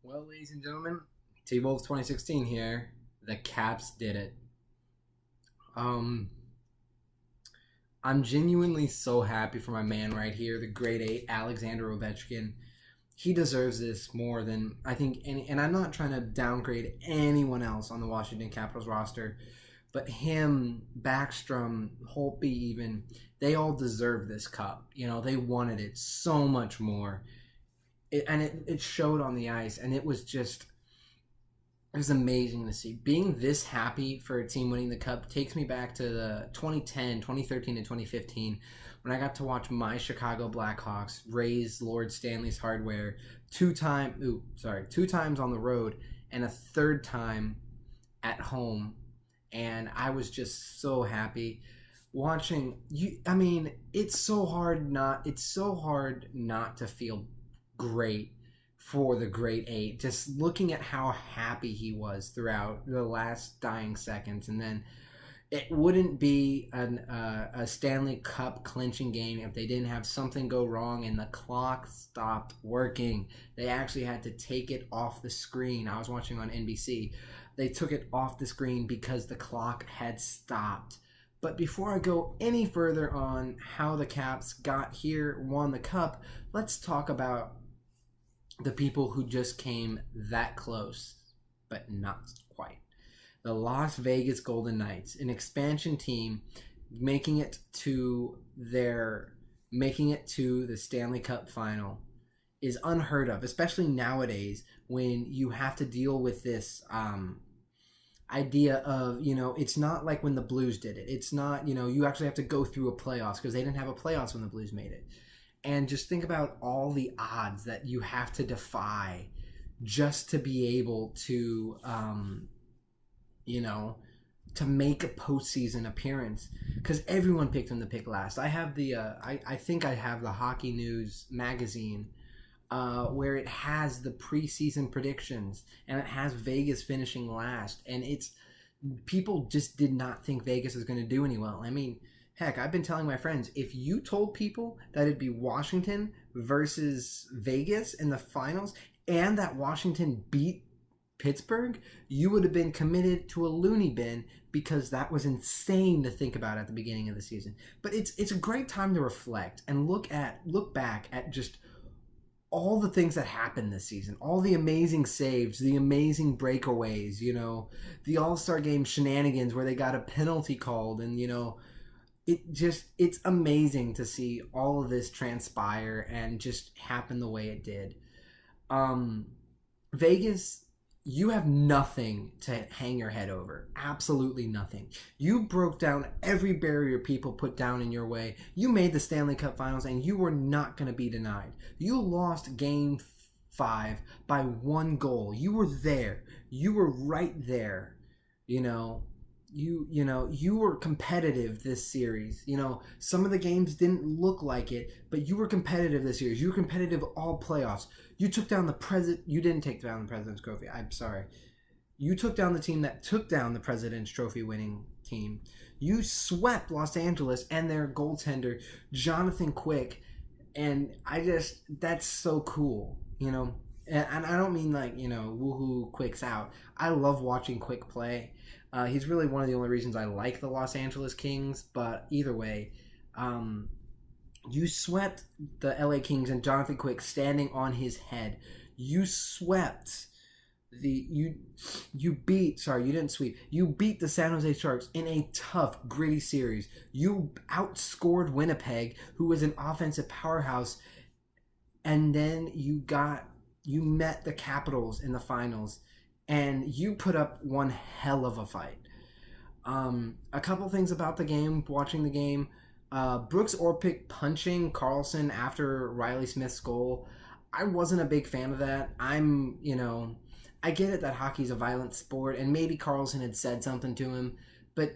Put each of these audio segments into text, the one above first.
Well, ladies and gentlemen, T-Wolves 2016 here. The Caps did it. Um, I'm genuinely so happy for my man right here, the grade 8, Alexander Ovechkin. He deserves this more than I think any, and I'm not trying to downgrade anyone else on the Washington Capitals roster, but him, Backstrom, Holtby even, they all deserve this cup. They wanted it so much more. And it showed on the ice, and it was amazing to see. Being this happy for a team winning the cup takes me back to the 2010, 2013, and 2015 when I got to watch my Chicago Blackhawks raise Lord Stanley's hardware two times on the road and a third time at home. And I was just so happy watching you. I mean, it's so hard not to feel great for the great 8, just looking at how happy he was throughout the last dying seconds. And then it wouldn't be a Stanley Cup clinching game if they didn't have something go wrong and the clock stopped working. They actually had to take it off the screen. I was watching on NBC. They took it off the screen because the clock had stopped. But before I go any further on how the Caps got here, won the cup, let's talk about the people who just came that close, but not quite. The Las Vegas Golden Knights, an expansion team, making it to the Stanley Cup final is unheard of, especially nowadays when you have to deal with this idea of, it's not like when the Blues did it. It's not, you actually have to go through a playoffs because they didn't have a playoffs when the Blues made it. And just think about all the odds that you have to defy just to be able to, to make a postseason appearance. Because everyone picked them to pick last. I have I think I have the Hockey News magazine where it has the preseason predictions. And it has Vegas finishing last. And people just did not think Vegas was going to do any well. I mean, heck, I've been telling my friends, if you told people that it'd be Washington versus Vegas in the finals and that Washington beat Pittsburgh, you would have been committed to a loony bin because that was insane to think about at the beginning of the season. But it's a great time to reflect and look back at just all the things that happened this season, all the amazing saves, the amazing breakaways, the All-Star Game shenanigans where they got a penalty called, and it's amazing to see all of this transpire and just happen the way it did. Vegas, you have nothing to hang your head over. Absolutely nothing. You broke down every barrier people put down in your way. You made the Stanley Cup Finals and you were not going to be denied. You lost Game 5 by 1 goal. You were there. You were right there, You were competitive this series. Some of the games didn't look like it, but you were competitive this series. You were competitive all playoffs. You took down you didn't take down the President's Trophy. I'm sorry. You took down the team that took down the President's Trophy winning team. You swept Los Angeles and their goaltender, Jonathan Quick. And that's so cool, And I don't mean like, woohoo, Quick's out. I love watching Quick play. He's really one of the only reasons I like the Los Angeles Kings. But either way, you swept the LA Kings and Jonathan Quick standing on his head. You swept you didn't sweep. You beat the San Jose Sharks in a tough, gritty series. You outscored Winnipeg, who was an offensive powerhouse. And then you met the Capitals in the finals. And you put up one hell of a fight. A couple things about the game, watching the game. Brooks Orpik punching Carlson after Riley Smith's goal. I wasn't a big fan of that. I get it that hockey's a violent sport, and maybe Carlson had said something to him, but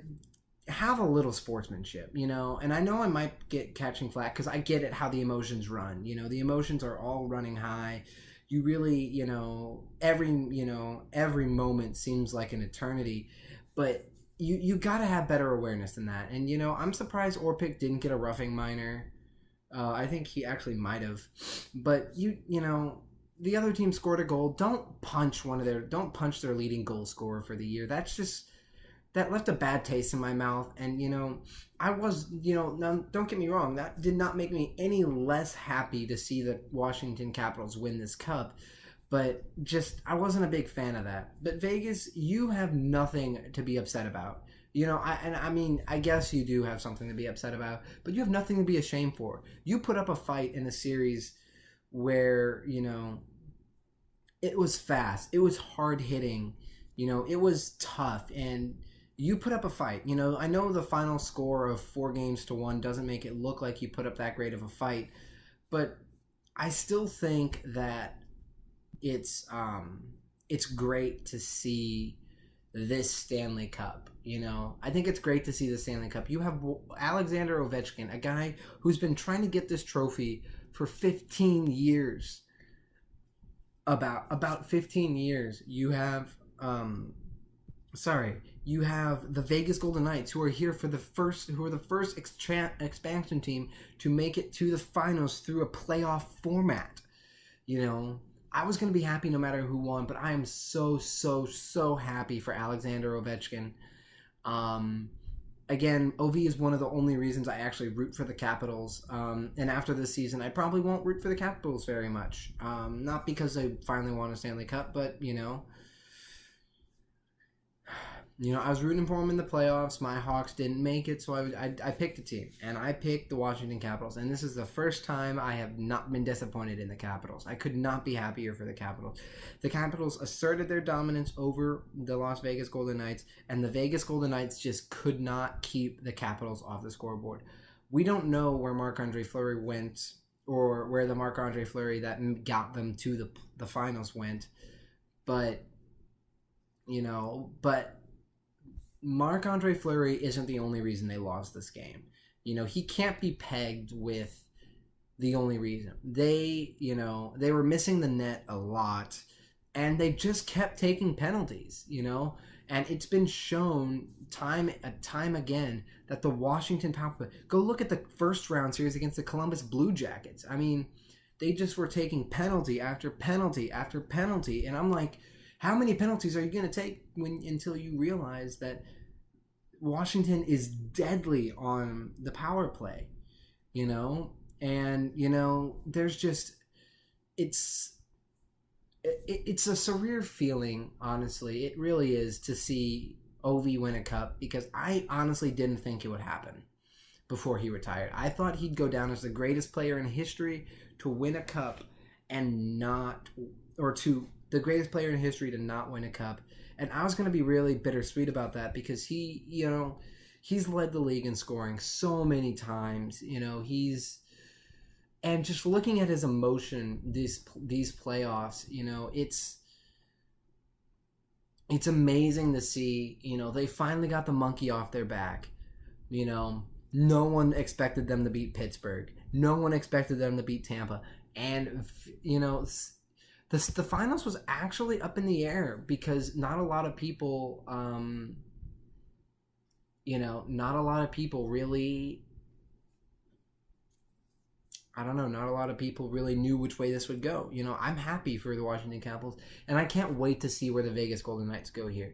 have a little sportsmanship, And I know I might get catching flack because I get it how the emotions run. The emotions are all running high. You really, every moment seems like an eternity, but you got to have better awareness than that. And, I'm surprised Orpik didn't get a roughing minor. I think he actually might have, but the other team scored a goal, don't punch their leading goal scorer for the year. That left a bad taste in my mouth. And, I was, now don't get me wrong, that did not make me any less happy to see the Washington Capitals win this cup. But just, I wasn't a big fan of that. But Vegas, you have nothing to be upset about. I guess you do have something to be upset about, but you have nothing to be ashamed for. You put up a fight in a series where, it was fast. It was hard hitting. It was tough. And you put up a fight. I know the final score of 4-1 doesn't make it look like you put up that great of a fight, but I still think that it's great to see this Stanley Cup. I think it's great to see the Stanley Cup. You have Alexander Ovechkin, a guy who's been trying to get this trophy for 15 years. About 15 years. You have you have the Vegas Golden Knights, who are the first expansion team to make it to the finals through a playoff format. I was going to be happy no matter who won, but I am so happy for Alexander Ovechkin. Again, Ovi is one of the only reasons I actually root for the Capitals. And after this season, I probably won't root for the Capitals very much. Not because they finally won a Stanley Cup, but, I was rooting for them in the playoffs. My Hawks didn't make it, so I picked a team. And I picked the Washington Capitals. And this is the first time I have not been disappointed in the Capitals. I could not be happier for the Capitals. The Capitals asserted their dominance over the Las Vegas Golden Knights, and the Vegas Golden Knights just could not keep the Capitals off the scoreboard. We don't know where Marc-Andre Fleury went, or where the Marc-Andre Fleury that got them to the finals went. But Marc-Andre Fleury isn't the only reason they lost this game. He can't be pegged with the only reason. They were missing the net a lot, and they just kept taking penalties, and it's been shown time again that the Washington power play, go look at the first round series against the Columbus Blue Jackets. I mean, they just were taking penalty after penalty after penalty, and I'm like, how many penalties are you going to take until you realize that Washington is deadly on the power play, And, there's just, it's a surreal feeling, honestly. It really is, to see Ovi win a cup, because I honestly didn't think it would happen before he retired. I thought he'd go down as the greatest player in history to win a cup the greatest player in history to not win a cup. And I was going to be really bittersweet about that, because he's led the league in scoring so many times. And just looking at his emotion these playoffs, it's amazing to see. They finally got the monkey off their back. No one expected them to beat Pittsburgh. No one expected them to beat Tampa. And the finals was actually up in the air, because not a lot of people really knew which way this would go. I'm happy for the Washington Capitals, and I can't wait to see where the Vegas Golden Knights go here.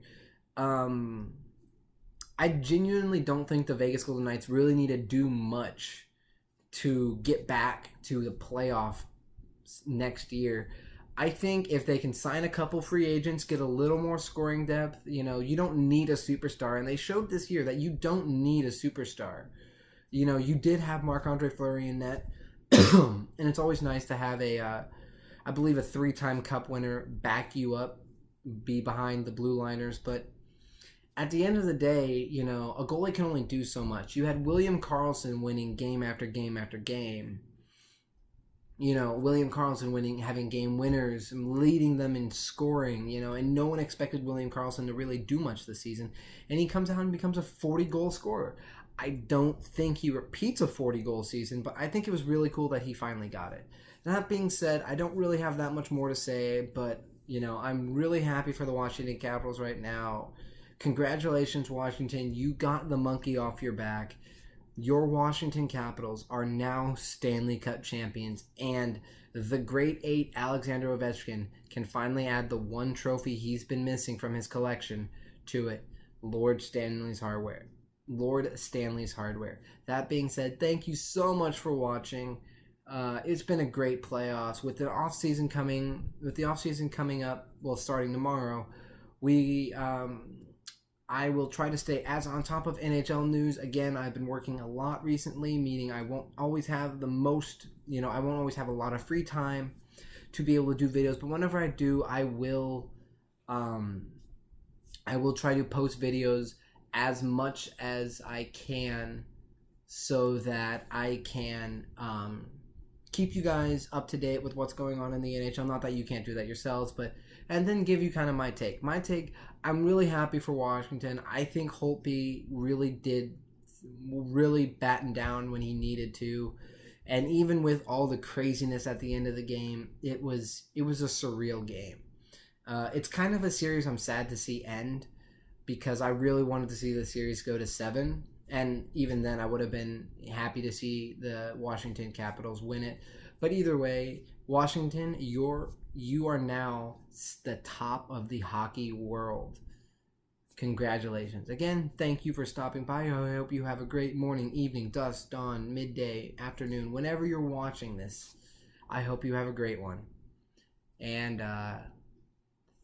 I genuinely don't think the Vegas Golden Knights really need to do much to get back to the playoff next year. I think if they can sign a couple free agents, get a little more scoring depth, you don't need a superstar. And they showed this year that you don't need a superstar. You did have Marc-Andre Fleury in net. And it's always nice to have I believe a 3-time cup winner back you up, be behind the blue liners. But at the end of the day, a goalie can only do so much. You had William Karlsson winning game after game after game. William Karlsson having game winners, leading them in scoring, and no one expected William Karlsson to really do much this season. And he comes out and becomes a 40-goal scorer. I don't think he repeats a 40-goal season, but I think it was really cool that he finally got it. That being said, I don't really have that much more to say, but, I'm really happy for the Washington Capitals right now. Congratulations, Washington. You got the monkey off your back. Your Washington Capitals are now Stanley Cup champions, and the great 8 Alexander Ovechkin can finally add the one trophy he's been missing from his collection to it. Lord Stanley's Hardware. That being said, thank you so much for watching. It's been a great playoffs with the off season coming up. Well, starting tomorrow, I will try to stay as on top of NHL news. Again, I've been working a lot recently, meaning I won't always have I won't always have a lot of free time to be able to do videos. But whenever I do, I will try to post videos as much as I can so that I can keep you guys up to date with what's going on in the NHL. Not that you can't do that yourselves, and then give you kind of my take. I'm really happy for Washington. I think Holtby really batten down when he needed to. And even with all the craziness at the end of the game, it was a surreal game. It's kind of a series I'm sad to see end because I really wanted to see the series go to 7. And even then, I would have been happy to see the Washington Capitals win it. But either way, Washington, you are now the top of the hockey world. Congratulations. Again, thank you for stopping by. I hope you have a great morning, evening, dusk, dawn, midday, afternoon, whenever you're watching this. I hope you have a great one. And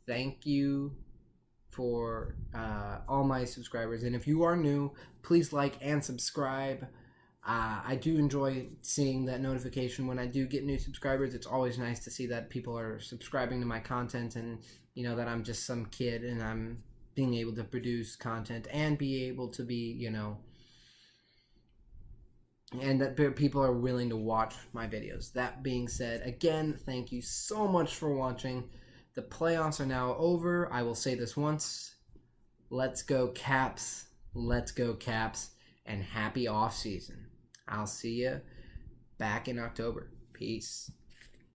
thank you for all my subscribers. And if you are new, please like and subscribe. I do enjoy seeing that notification when I do get new subscribers. It's always nice to see that people are subscribing to my content and, that I'm just some kid and I'm being able to produce content and be able to be, and that people are willing to watch my videos. That being said, again, thank you so much for watching. The playoffs are now over. I will say this once. Let's go Caps. Let's go Caps. And happy off season. I'll see you back in October. Peace.